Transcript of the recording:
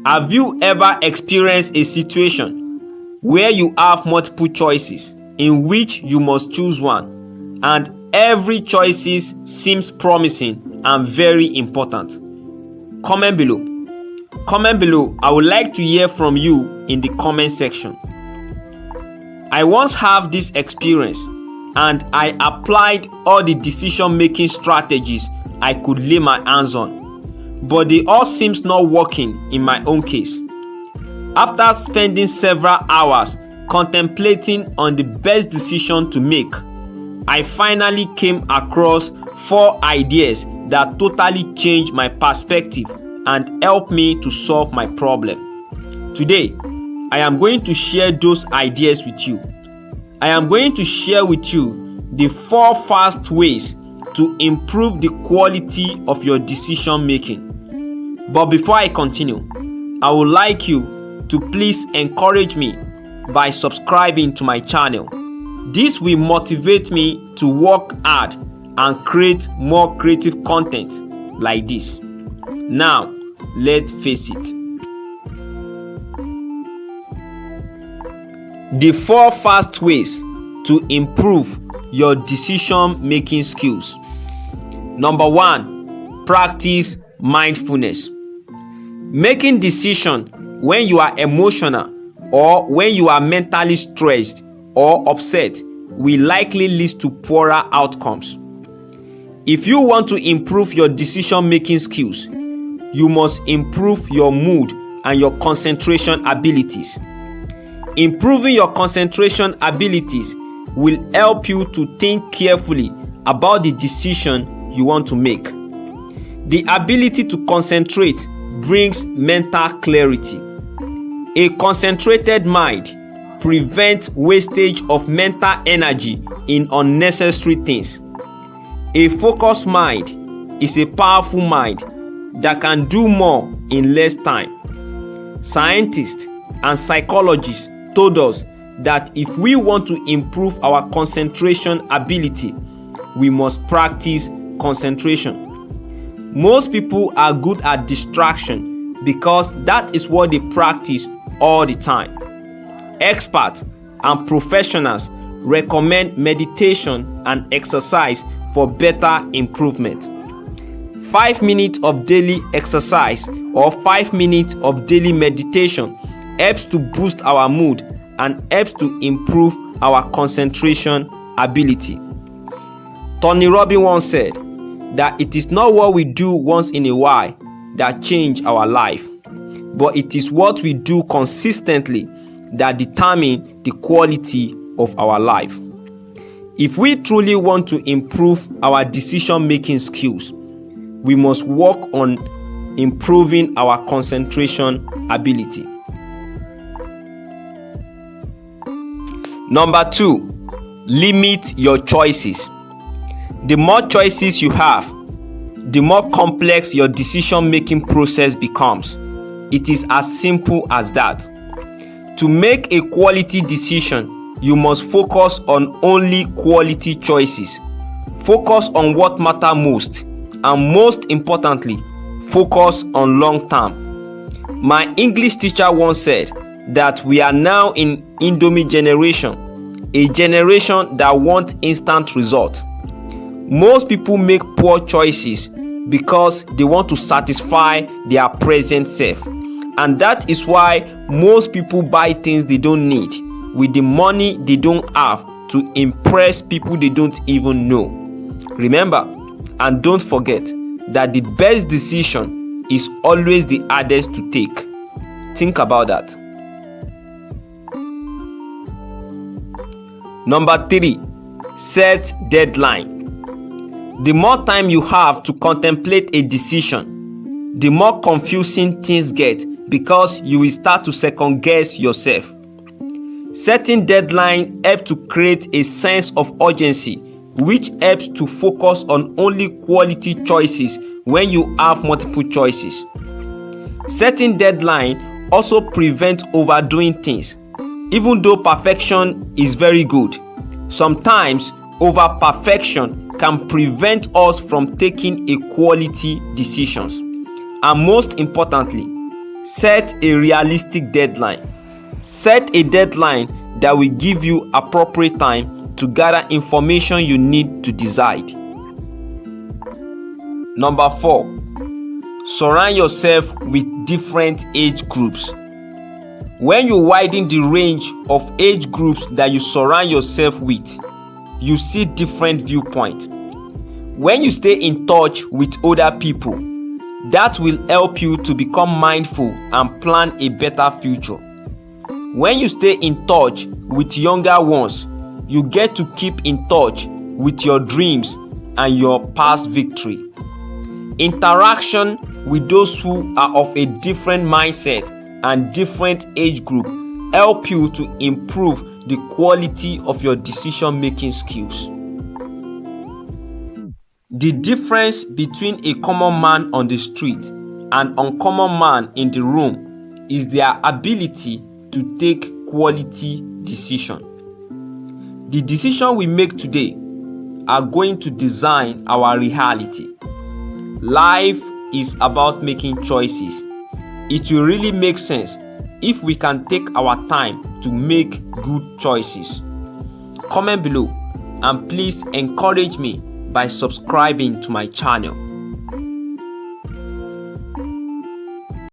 Have you ever experienced a situation where you have multiple choices in which you must choose one, and every choice seems promising and very important? Comment below. Comment below. I would like to hear from you in the comment section. I once had this experience and I applied all the decision-making strategies I could lay my hands on, but they all seems not working in my own case. After spending several hours contemplating on the best decision to make, I finally came across 4 ideas that totally changed my perspective and helped me to solve my problem. Today, I am going to share those ideas with you. I am going to share with you the 4 fast ways to improve the quality of your decision making. But before I continue, I would like you to please encourage me by subscribing to my channel. This will motivate me to work hard and create more creative content like this. Now, let's face it. The 4 fast ways to improve your decision-making skills. Number 1, practice mindfulness. Making decisions when you are emotional or when you are mentally stressed or upset will likely lead to poorer outcomes. If you want to improve your decision-making skills, you must improve your mood and your concentration abilities. Improving your concentration abilities will help you to think carefully about the decision you want to make. The ability to concentrate brings mental clarity. A concentrated mind prevents wastage of mental energy in unnecessary things. A focused mind is a powerful mind that can do more in less time. Scientists and psychologists told us that if we want to improve our concentration ability, we must practice concentration. Most people are good at distraction because that is what they practice all the time. Experts and professionals recommend meditation and exercise for better improvement. 5 minutes of daily exercise or 5 minutes of daily meditation helps to boost our mood and helps to improve our concentration ability. Tony Robbins once said that it is not what we do once in a while that change our life, but it is what we do consistently that determine the quality of our life. If we truly want to improve our decision-making skills, we must work on improving our concentration ability. Number 2, limit your choices. The more choices you have, the more complex your decision-making process becomes. It is as simple as that. To make a quality decision, you must focus on only quality choices. Focus on what matters most, and most importantly, focus on long term. My English teacher once said that we are now in Indomie generation, a generation that wants instant result. Most people make poor choices because they want to satisfy their present self, and that is why most people buy things they don't need with the money they don't have to impress people they don't even know. Remember, and don't forget, that the best decision is always the hardest to take. Think about that. Number 3, set deadline. The more time you have to contemplate a decision, the more confusing things get because you will start to second guess yourself. Setting deadline helps to create a sense of urgency, which helps to focus on only quality choices when you have multiple choices. Setting deadline also prevents overdoing things. Even though perfection is very good, sometimes over-perfection can prevent us from taking a quality decisions. And most importantly, Set a realistic deadline. Set a deadline that will give you appropriate time to gather information you need to decide. Number 4, surround yourself with different age groups. When you widen the range of age groups that you surround yourself with, you see different viewpoints. When you stay in touch with older people, that will help you to become mindful and plan a better future. When you stay in touch with younger ones, you get to keep in touch with your dreams and your past victory. Interaction with those who are of a different mindset and different age group help you to improve the quality of your decision-making skills. The difference between a common man on the street and an uncommon man in the room is their ability to take quality decisions. The decisions we make today are going to design our reality. Life is about making choices. It will really make sense if we can take our time to make good choices. Comment below and please encourage me by subscribing to my channel.